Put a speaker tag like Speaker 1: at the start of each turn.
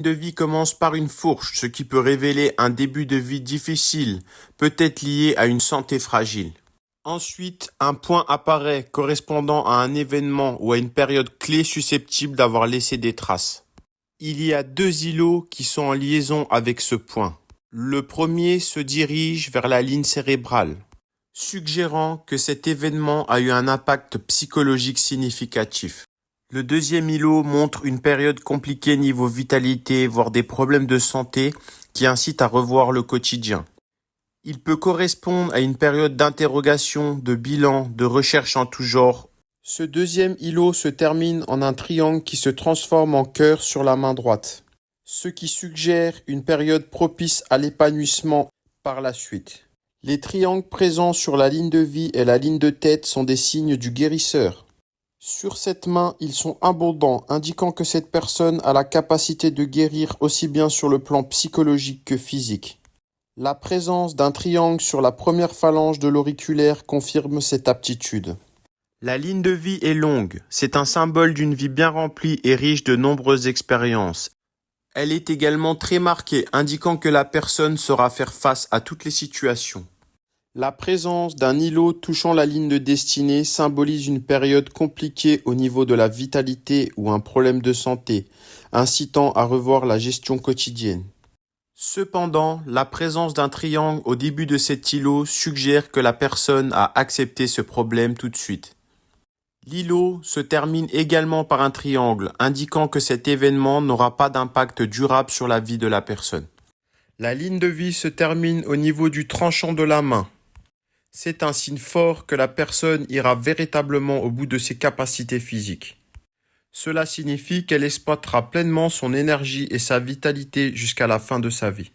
Speaker 1: De vie commence par une fourche, ce qui peut révéler un début de vie difficile, peut-être lié à une santé fragile. Ensuite, un point apparaît correspondant à un événement ou à une période clé susceptible d'avoir laissé des traces. Il y a deux îlots qui sont en liaison avec ce point. Le premier se dirige vers la ligne cérébrale, suggérant que cet événement a eu un impact psychologique significatif. Le deuxième îlot montre une période compliquée niveau vitalité, voire des problèmes de santé qui incitent à revoir le quotidien. Il peut correspondre à une période d'interrogation, de bilan, de recherche en tout genre. Ce deuxième îlot se termine en un triangle qui se transforme en cœur sur la main droite, ce qui suggère une période propice à l'épanouissement par la suite. Les triangles présents sur la ligne de vie et la ligne de tête sont des signes du guérisseur. Sur cette main, ils sont abondants, indiquant que cette personne a la capacité de guérir aussi bien sur le plan psychologique que physique. La présence d'un triangle sur la première phalange de l'auriculaire confirme cette aptitude. La ligne de vie est longue, c'est un symbole d'une vie bien remplie et riche de nombreuses expériences. Elle est également très marquée, indiquant que la personne saura faire face à toutes les situations. La présence d'un îlot touchant la ligne de destinée symbolise une période compliquée au niveau de la vitalité ou un problème de santé, incitant à revoir la gestion quotidienne. Cependant, la présence d'un triangle au début de cet îlot suggère que la personne a accepté ce problème tout de suite. L'îlot se termine également par un triangle, indiquant que cet événement n'aura pas d'impact durable sur la vie de la personne. La ligne de vie se termine au niveau du tranchant de la main. C'est un signe fort que la personne ira véritablement au bout de ses capacités physiques. Cela signifie qu'elle exploitera pleinement son énergie et sa vitalité jusqu'à la fin de sa vie.